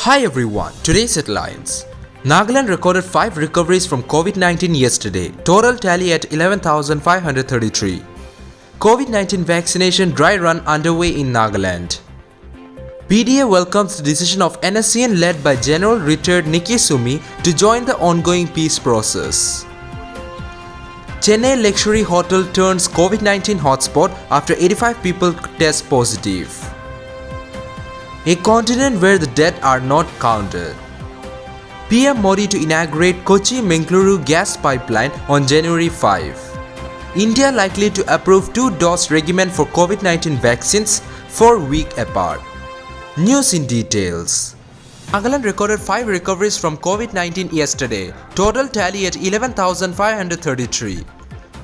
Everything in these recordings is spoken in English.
Hi everyone, today's headlines. Nagaland recorded 5 recoveries from COVID-19 yesterday, total tally at 11,533. COVID-19 vaccination dry run underway in Nagaland. PDA welcomes the decision of NSCN led by General Retired Nikki Sumi to join the ongoing peace process. Chennai luxury hotel turns COVID-19 hotspot after 85 people test positive. A continent where the dead are not counted. PM Modi to inaugurate Kochi-Mangaluru gas pipeline on January 5. India likely to approve 2-dose regiment for COVID-19 vaccines 4 weeks apart. News in details. Nagaland recorded 5 recoveries from COVID-19 yesterday, total tally at 11,533.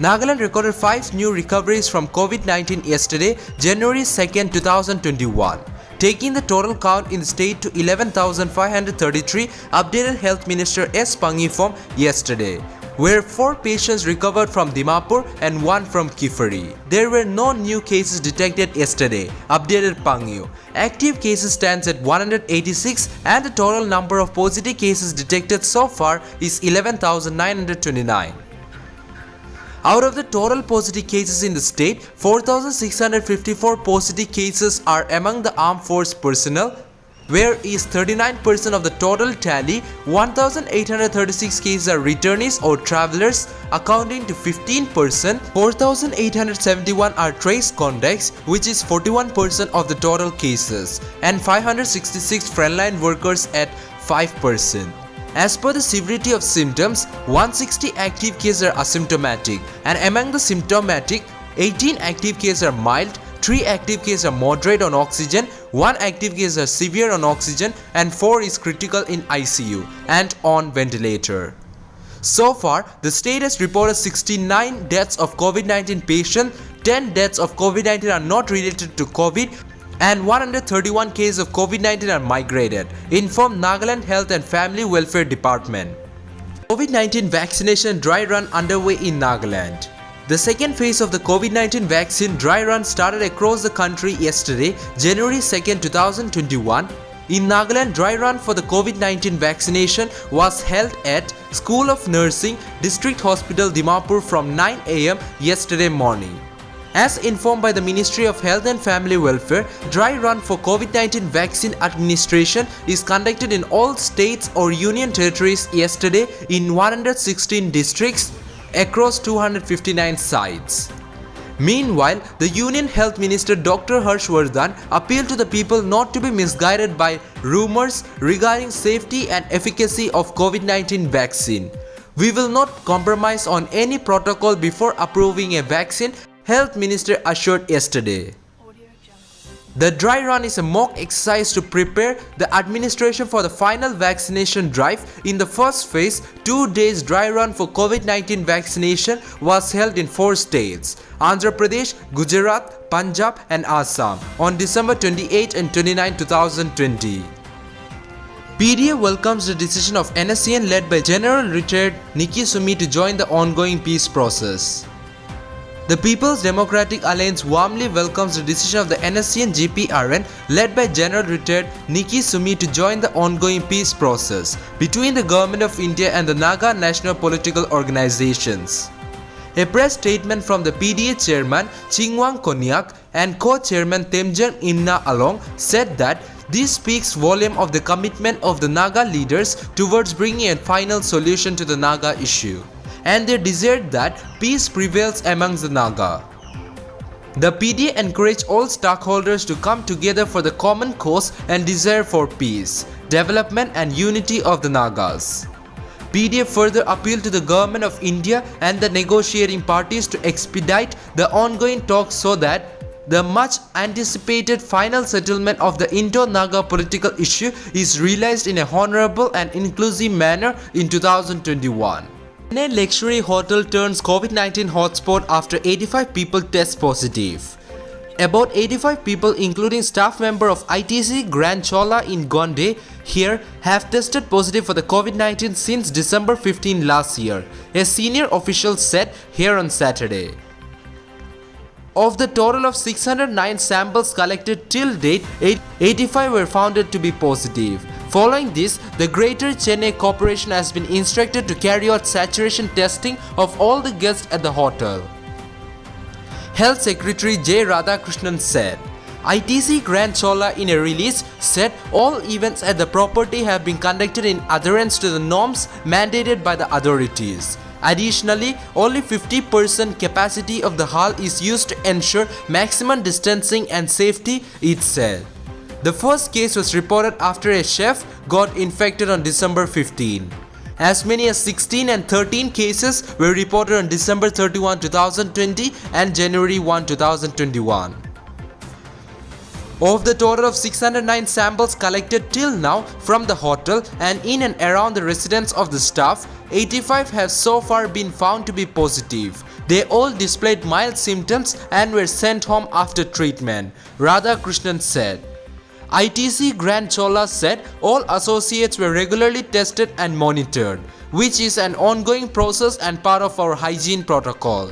Nagaland recorded 5 new recoveries from COVID-19 yesterday, January 2, 2021. Taking the total count in the state to 11,533, updated Health Minister S. Pangi yesterday, where 4 patients recovered from Dimapur and 1 from Kifari. There were no new cases detected yesterday, updated Pangi. Active cases stands at 186 and the total number of positive cases detected so far is 11,929. Out of the total positive cases in the state, 4,654 positive cases are among the armed force personnel, where is 39% of the total tally. 1,836 cases are returnees or travelers, accounting to 15%. 4,871 are trace contacts, which is 41% of the total cases, and 566 frontline workers at 5%. As per the severity of symptoms, 160 active cases are asymptomatic, and among the symptomatic, 18 active cases are mild, 3 active cases are moderate on oxygen, 1 active case are severe on oxygen, and 4 is critical in ICU and on ventilator. So far, the state has reported 69 deaths of COVID-19 patients, 10 deaths of COVID-19 are not related to COVID, and 131 cases of COVID-19 are migrated, informed Nagaland Health and Family Welfare Department. COVID-19 vaccination dry run underway in Nagaland. The second phase of the COVID-19 vaccine dry run started across the country yesterday, January 2, 2021. In Nagaland, dry run for the COVID-19 vaccination was held at School of Nursing, District Hospital Dimapur from 9 am yesterday morning. As informed by the Ministry of Health and Family Welfare, dry run for COVID-19 vaccine administration is conducted in all states or union territories yesterday in 116 districts across 259 sites. Meanwhile, the Union Health Minister Dr. Harshvardhan appealed to the people not to be misguided by rumors regarding safety and efficacy of COVID-19 vaccine. We will not compromise on any protocol before approving a vaccine, Health Minister assured yesterday. The dry run is a mock exercise to prepare the administration for the final vaccination drive. In the first phase, 2 days dry run for COVID-19 vaccination was held in 4 states, Andhra Pradesh, Gujarat, Punjab and Assam on December 28 and 29, 2020. PDA welcomes the decision of NSCN led by General Retired Nikki Sumi to join the ongoing peace process. The People's Democratic Alliance warmly welcomes the decision of the NSCN GPRN led by General Retired Nikki Sumi to join the ongoing peace process between the Government of India and the Naga national political organizations. A press statement from the PDA chairman Chingwang Konyak and co-chairman Temjang Imna Along said that this speaks volume of the commitment of the Naga leaders towards bringing a final solution to the Naga issue, and they desired that peace prevails amongst the Naga. The PDA encouraged all stakeholders to come together for the common cause and desire for peace, development and unity of the Nagas. PDA further appealed to the Government of India and the negotiating parties to expedite the ongoing talks so that the much anticipated final settlement of the Indo-Naga political issue is realized in a honorable and inclusive manner in 2021. Chennai luxury hotel turns COVID-19 hotspot after 85 people test positive. About 85 people including staff member of ITC Grand Chola in Gonde here have tested positive for the COVID-19 since December 15 last year, a senior official said here on Saturday. Of the total of 609 samples collected till date, 85 were found to be positive. Following this, the Greater Chennai Corporation has been instructed to carry out saturation testing of all the guests at the hotel. Health Secretary J. Radhakrishnan said, ITC Grand Chola in a release said all events at the property have been conducted in adherence to the norms mandated by the authorities. Additionally, only 50% capacity of the hall is used to ensure maximum distancing and safety, it said. The first case was reported after a chef got infected on December 15. As many as 16 and 13 cases were reported on December 31, 2020 and January 1, 2021. Of the total of 609 samples collected till now from the hotel and in and around the residence of the staff, 85 have so far been found to be positive. They all displayed mild symptoms and were sent home after treatment, Radhakrishnan said. ITC Grand Chola said all associates were regularly tested and monitored, which is an ongoing process and part of our hygiene protocol.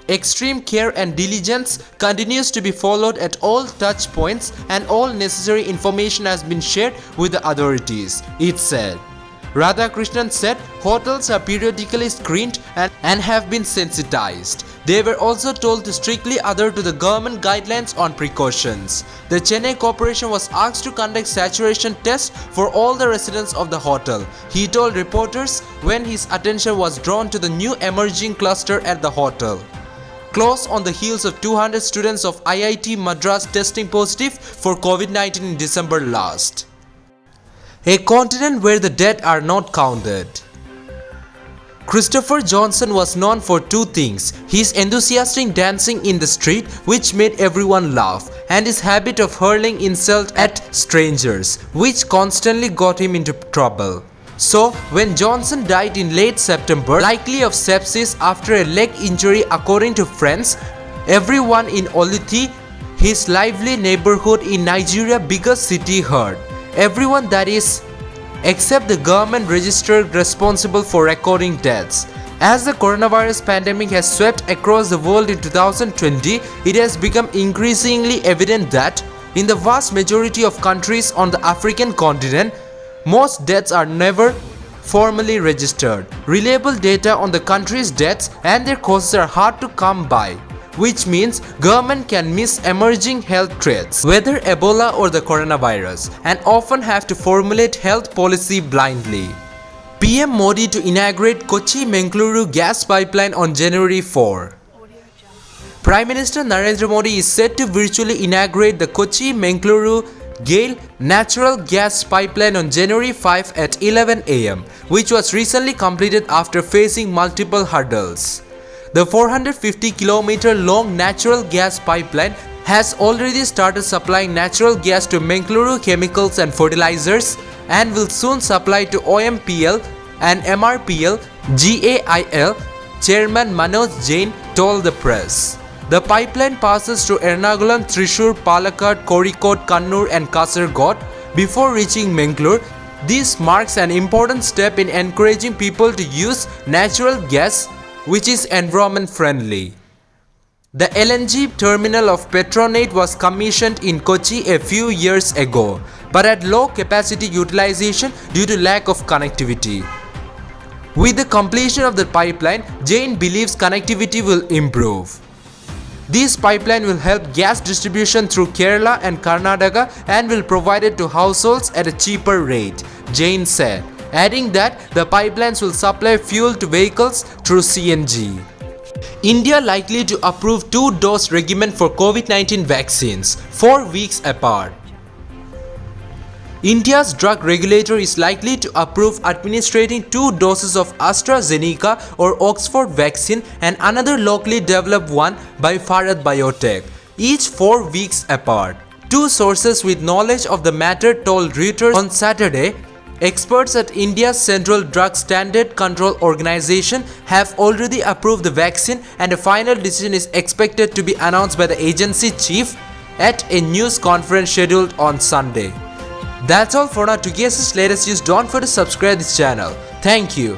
Extreme care and diligence continues to be followed at all touch points and all necessary information has been shared with the authorities, it said. Radhakrishnan said hotels are periodically screened and have been sensitized. They were also told to strictly adhere to the government guidelines on precautions. The Chennai Corporation was asked to conduct saturation tests for all the residents of the hotel, he told reporters when his attention was drawn to the new emerging cluster at the hotel. Close on the heels of 200 students of IIT Madras testing positive for COVID-19 in December last. A continent where the dead are not counted. Christopher Johnson was known for two things: his enthusiastic dancing in the street, which made everyone laugh, and his habit of hurling insults at strangers, which constantly got him into trouble. So, when Johnson died in late September, likely of sepsis after a leg injury according to friends, everyone in Oluthi, his lively neighborhood in Nigeria's biggest city, heard. Everyone, that is, except the government registered responsible for recording deaths. As the coronavirus pandemic has swept across the world in 2020, it has become increasingly evident that in the vast majority of countries on the African continent, most deaths are never formally registered. Reliable data on the country's deaths and their causes are hard to come by, which means government can miss emerging health threats, whether Ebola or the coronavirus, and often have to formulate health policy blindly. PM Modi to inaugurate Kochi-Mangaluru gas pipeline on January 4. Prime Minister Narendra Modi is set to virtually inaugurate the Kochi-Mangaluru GAIL natural gas pipeline on January 5 at 11 am, which was recently completed after facing multiple hurdles. The 450-kilometer long natural gas pipeline has already started supplying natural gas to Mangaluru Chemicals and Fertilizers and will soon supply to OMPL and MRPL, GAIL, Chairman Manoj Jain told the press. The pipeline passes through Nagaland, Thrissur, Palakkad, Kozhikode, Kannur and Kasaragod before reaching Mangalore. This marks an important step in encouraging people to use natural gas, which is environment friendly. The LNG terminal of Petronet was commissioned in Kochi a few years ago, but at low capacity utilization due to lack of connectivity. With the completion of the pipeline, Jain believes connectivity will improve. This pipeline will help gas distribution through Kerala and Karnataka and will provide it to households at a cheaper rate, Jain said, adding that the pipelines will supply fuel to vehicles through CNG. India likely to approve 2-dose regimen for COVID-19 vaccines, 4 weeks apart. India's drug regulator is likely to approve administering 2 doses of AstraZeneca or Oxford vaccine and another locally developed one by Bharat Biotech, each 4 weeks apart. Two sources with knowledge of the matter told Reuters on Saturday. Experts at India's Central Drug Standard Control Organization have already approved the vaccine and a final decision is expected to be announced by the agency chief at a news conference scheduled on Sunday. That's all for now. To get this latest news, don't forget to subscribe this channel. Thank you.